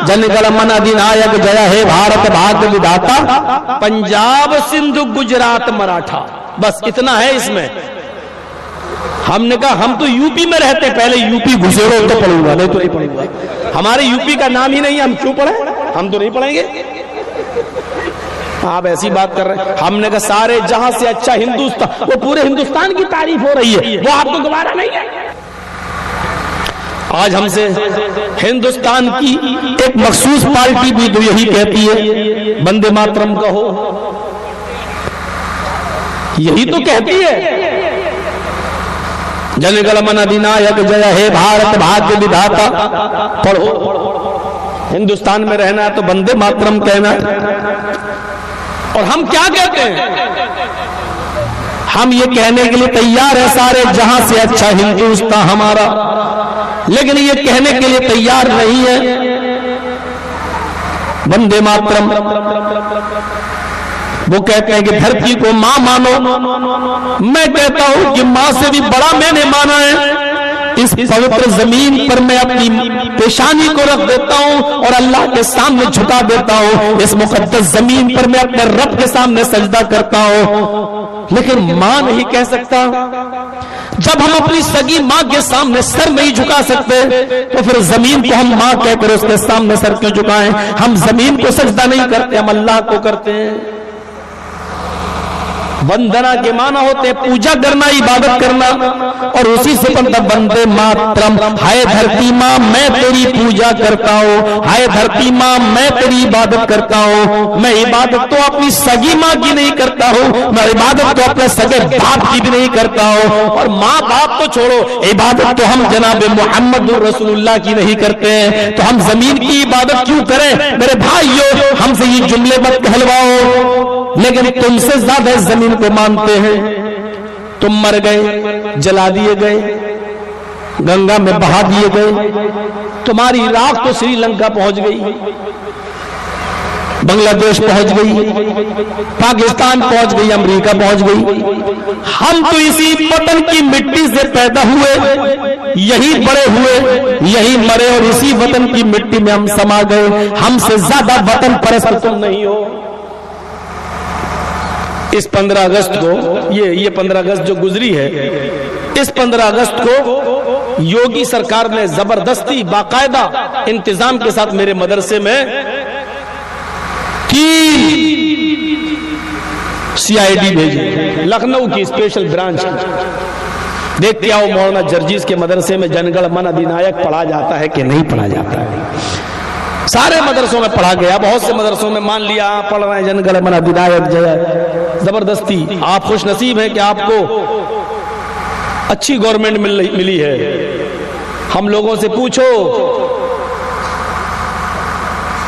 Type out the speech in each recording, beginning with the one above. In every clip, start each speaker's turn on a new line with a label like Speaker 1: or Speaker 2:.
Speaker 1: जनगण मन अधिनायक जय हे भारत भाग्य विधाता, पंजाब सिंधु गुजरात मराठा, बस इतना है इसमें। हमने कहा हम तो यूपी में रहते, पहले यूपी घुसेड़ो तो पढ़ूंगा, नहीं तो नहीं पढ़ूंगा। हमारे यूपी का नाम ही नहीं, हम क्यों पढ़े, हम तो नहीं पढ़ेंगे। आप ऐसी बात कर रहे हैं। हमने कहा सारे जहां से अच्छा हिंदुस्तान, वो पूरे हिंदुस्तान की तारीफ हो रही है, वो आपको गवारा नहीं है। आज हमसे हिंदुस्तान की एक मखसूस पार्टी भी तो यही कहती है वंदे मातरम कहो, यही तो कहती है जनगण मन अधिनायक जय हे भारत भाग्य विधाता। पढ़ो, हिंदुस्तान में रहना है तो वंदे मातरम कहना है। और हम क्या कहते हैं, हम ये कहने के लिए तैयार है सारे जहां से अच्छा हिंदुस्तान हमारा, लेकिन ये कहने के लिए तैयार नहीं है वंदे मातरम। वो कहते हैं कि धरती को मां मानो, मैं कहता हूं कि मां से भी बड़ा मैंने माना है। इस पवित्र जमीन पर मैं अपनी पेशानी को रख देता हूं और अल्लाह के सामने झुका देता हूं। इस मुकद्दस जमीन पर मैं अपने रब के सामने सजदा करता हूं, लेकिन मां नहीं कह सकता। जब हम अपनी सगी मां के सामने सर नहीं झुका सकते तो फिर जमीन को हम मां कहकर उसके सामने सर क्यों झुकाएं। हम जमीन को सजदा नहीं करते, हम अल्लाह को करते हैं। वंदना के माना होते हैं पूजा करना, इबादत करना, और उसी से बनता वंदे मातरम। हाय धरती मां मैं तेरी पूजा करता हूँ, हाय धरती मां मैं तेरी इबादत करता हूँ। मैं इबादत तो अपनी सगी मां की नहीं करता हूँ, मैं इबादत तो अपने सगे बाप की भी नहीं करता हूँ। और माँ बाप तो छोड़ो, इबादत तो हम जनाब मोहम्मद रसूलुल्लाह की नहीं करते हैं, तो हम जमीन की इबादत क्यों करें। मेरे भाइयों, हमसे ये जुमले मत कहलवाओ, लेकिन तुमसे ज्यादा जमीन को मानते हैं। तुम मर गए, जला दिए गए, गंगा में बहा दिए गए, तुम्हारी राख तो श्रीलंका पहुंच गई, बांग्लादेश पहुंच गई, पाकिस्तान पहुंच गई, अमेरिका पहुंच गई। हम तो इसी वतन की मिट्टी से पैदा हुए, यही बड़े हुए, यही मरे और इसी वतन की मिट्टी में हम समा गए। हमसे ज्यादा वतन परस्त तुम नहीं हो। इस 15 अगस्त को, ये 15 अगस्त जो गुजरी है, इस 15 अगस्त को योगी सरकार ने जबरदस्ती बाकायदा इंतजाम के साथ मेरे मदरसे में 3 CID भेजी, लखनऊ की स्पेशल ब्रांच की। देखते आओ मौलाना जर्जीस के मदरसे में जनगण मन अधिनायक पढ़ा जाता है कि नहीं पढ़ा जाता है। सारे मदरसों में पढ़ा गया, बहुत से मदरसों में मान लिया पढ़ रहे हैं जनगण मन अधिनायक जय। जबरदस्ती। आप खुश नसीब हैं कि आपको अच्छी गवर्नमेंट मिली है। हम लोगों से पूछो,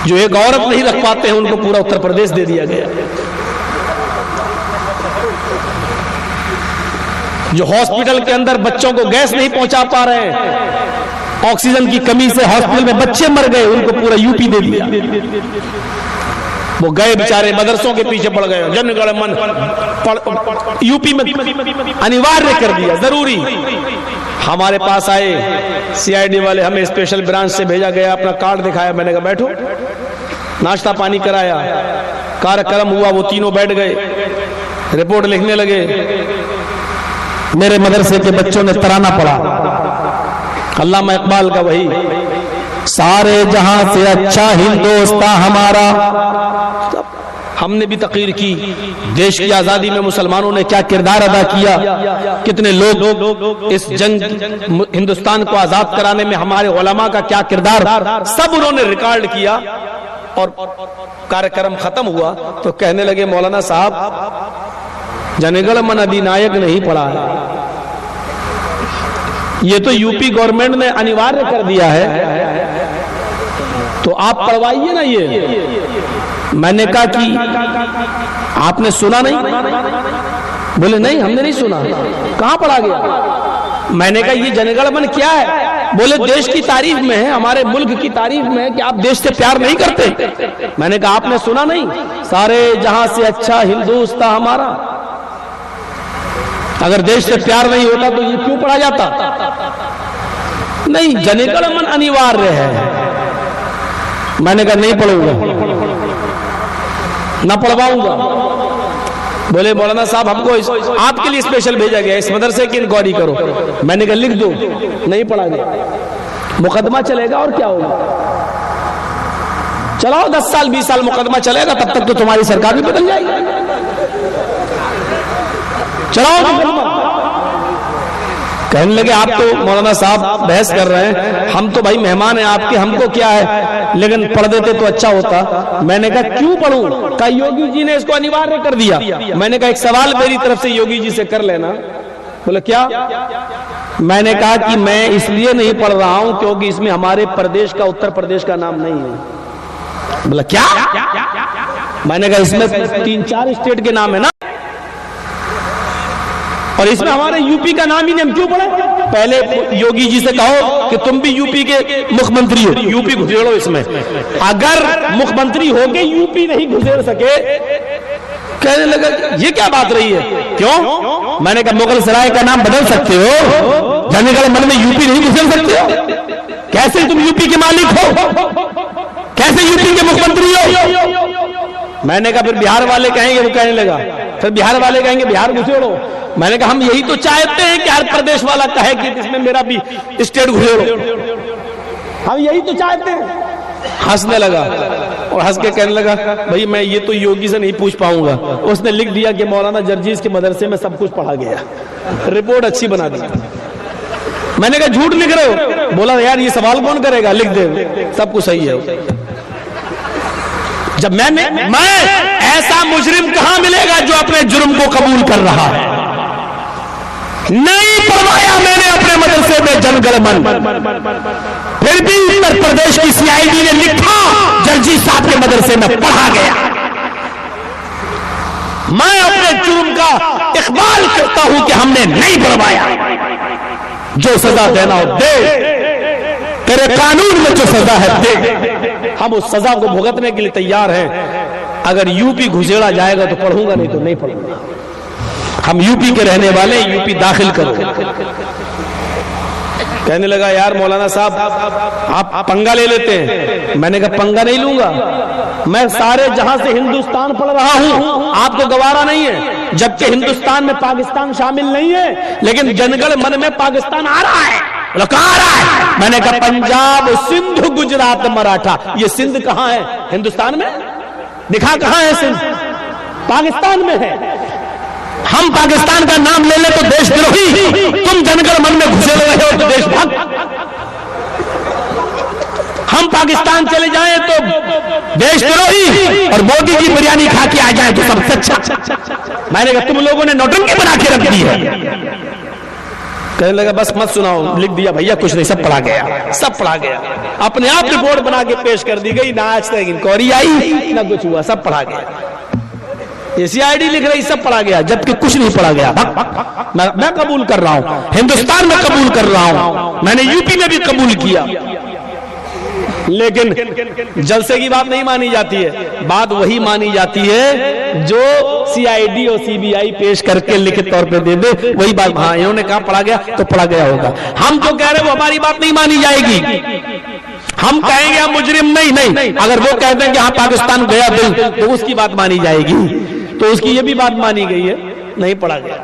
Speaker 1: जो एक औरत नहीं रख पाते हैं उनको पूरा उत्तर प्रदेश दे दिया गया। जो हॉस्पिटल के अंदर बच्चों को गैस नहीं पहुंचा पा रहे हैं, ऑक्सीजन की कमी से हॉस्पिटल में बच्चे मर गए, उनको पूरा यूपी दे दिया। वो गए बेचारे मदरसों के पीछे पड़ गए। जनगण मन यूपी में अनिवार्य कर दिया, जरूरी। हमारे पास आए CID वाले, हमें स्पेशल ब्रांच से भेजा गया, अपना कार्ड दिखाया, मैंने कहा बैठो, नाश्ता पानी कराया, कार्यक्रम हुआ, वो तीनों बैठ गए, रिपोर्ट लिखने लगे। मेरे मदरसे के बच्चों ने तराना पढ़ा, अल्लामा इकबाल का वही, सारे जहां से अच्छा हिंदुस्तान हमारा। हमने भी तकरीर की, देश की आजादी में मुसलमानों ने क्या किरदार अदा किया, कितने लोग इस जंग हिंदुस्तान को आजाद कराने में हमारे उलमा का क्या किरदार, सब उन्होंने रिकॉर्ड किया। और कार्यक्रम खत्म हुआ तो कहने लगे मौलाना साहब जनगण मन अधिनायक नहीं पढ़ा है, ये तो यूपी गवर्नमेंट ने अनिवार्य कर दिया है, तो आप पढ़वाइए ना ये। मैंने कहा कि आपने सुना नहीं? बोले नहीं हमने नहीं सुना। कहां पढ़ा गया? मैंने कहा ये जनगण मन क्या है? बोले देश की तारीफ में है, हमारे मुल्क की तारीफ में है कि आप देश से प्यार नहीं करते। मैंने कहा आपने सुना नहीं? सारे जहां से अच्छा हिंदुस्तान हमारा। अगर देश से प्यार नहीं होता तो ये क्यों पढ़ा जाता? नहीं, जनगण मन अनिवार्य है। मैंने कहा नहीं पढ़ूंगा, ना पढ़वाऊंगा। बोले मौलाना साहब हमको आपके लिए स्पेशल भेजा गया, इस मदरसे की इंक्वायरी करो। मैंने कहा लिख दो, नहीं पढ़ा गया, मुकदमा चलेगा और क्या होगा। चलाओ 10 साल 20 साल मुकदमा चलेगा, तब तक तो तुम्हारी सरकार भी बदल जाएगी। चलाओ मुकदमा। कहने लगे आप तो मौलाना साहब बहस कर रहे हैं, हम तो भाई मेहमान हैं आपके, हमको क्या है, लेकिन पढ़ देते तो अच्छा होता। मैंने कहा क्यों पढ़ूं? कहा योगी जी ने इसको अनिवार्य कर दिया। मैंने कहा एक सवाल मेरी तरफ से योगी जी से कर लेना। बोले क्या? मैंने कहा कि मैं इसलिए नहीं पढ़ रहा हूं क्योंकि इसमें हमारे प्रदेश का, उत्तर प्रदेश का नाम नहीं है। बोला क्या? मैंने कहा इसमें 3-4 स्टेट के नाम है ना, और इसमें हमारे यूपी का नाम ही नहीं, हम क्यों पढ़े? पहले योगी जी से कहो कि तुम भी यूपी के मुख्यमंत्री हो, यूपी घुसेड़ो इसमें। अगर मुख्यमंत्री हो के यूपी नहीं घुसेड़ सके, कहने लगा ये क्या बात रही है, क्यों? मैंने कहा मुगल सराय का नाम बदल सकते हो, जनगण मन में यूपी नहीं घुसेड़ सकते हो? कैसे तुम यूपी के मालिक हो, कैसे यूपी के मुख्यमंत्री हो? मैंने कहा फिर बिहार वाले कहेंगे, वो कहने लगा फिर बिहार वाले कहेंगे बिहार घुसेड़ो। मैंने कहा हम यही तो चाहते हैं कि हर प्रदेश वाला कहे कि इसमें मेरा भी स्टेट घुसेड़ो, हम यही तो चाहते हैं। हंसने लगा और हंस के कहने लगा भाई मैं ये तो योगी से नहीं पूछ पाऊंगा। उसने लिख दिया कि मौलाना जर्जीस के मदरसे में सब कुछ पढ़ा गया, रिपोर्ट अच्छी बना दी। मैंने कहा झूठ लिख रहे हो? बोला यार ये सवाल कौन करेगा, लिख दे सब कुछ सही है। जब मैं ऐसा मुजरिम कहां मिलेगा जो अपने जुर्म को कबूल कर रहा है। नहीं पढ़वाया मैंने अपने मदरसे में जनगण मन, फिर भी उत्तर प्रदेश की सीआईडी ने लिखा जर्जी साहब के मदरसे में पढ़ा गया। मैं अपने जुर्म का इकबाल करता हूं कि हमने नहीं पढ़वाया। जो सजा देना हो दे, तेरे कानून में जो सजा है दे, हम उस सजा को भुगतने के लिए तैयार हैं। अगर यूपी घुसेड़ा जाएगा तो पढ़ूंगा, नहीं तो नहीं पढ़ूंगा। हम यूपी के रहने वाले, यूपी दाखिल करो। कहने लगा यार मौलाना साहब आप पंगा ले लेते हैं। मैंने कहा पंगा नहीं लूंगा, मैं सारे जहां से हिंदुस्तान पढ़ रहा हूं, आपको गवारा नहीं है। जबकि हिंदुस्तान में पाकिस्तान शामिल नहीं है, लेकिन जनगण मन में पाकिस्तान आ रहा है। कहां आ रहा है? मैंने कहा पंजाब, सिंध, गुजरात, मराठा। ये सिंध कहां है? हिंदुस्तान में। दिखा कहां है सिंध? पाकिस्तान में है। हम पाकिस्तान का नाम ले ले तो देशद्रोही, तुम जनगण मन में घुसे रहे हो तो देशभक्त। हम पाकिस्तान चले जाएं तो देशद्रोही, और मोदी जी बिरयानी खा के आ जाए तो सबसे अच्छा। मैंने कहा तुम लोगों ने नौटंकी बना के रख दी है। कहने लगा बस मत सुनाओ, लिख दिया भैया कुछ नहीं, सब पढ़ा गया, सब पढ़ा गया। अपने आप रिपोर्ट बना के पेश कर दी गई, ना आज तक इंक्वायरी आई ना कुछ हुआ, सब पढ़ा गया। ये सीआईडी लिख रही सब पढ़ा गया, जबकि कुछ नहीं पढ़ा गया। मैं कबूल कर रहा हूं, हिंदुस्तान में कबूल कर रहा हूं, मैंने यूपी में भी कबूल किया, लेकिन जलसे की बात नहीं मानी जाती है। बात वही मानी जाती है जो सीआईडी और सीबीआई पेश करके लिखित तौर पे दे दे, वही बात। हाँ इन्होंने कहा पढ़ा गया तो पढ़ा गया होगा। हम जो कह रहे हैं वो हमारी बात नहीं मानी जाएगी। हम कहेंगे हम मुजरिम नहीं। अगर वो कहते हैं कि हाँ पाकिस्तान गया बिल, तो उसकी बात मानी जाएगी। तो उसकी ये भी बात मानी गई है, नहीं पढ़ा गया।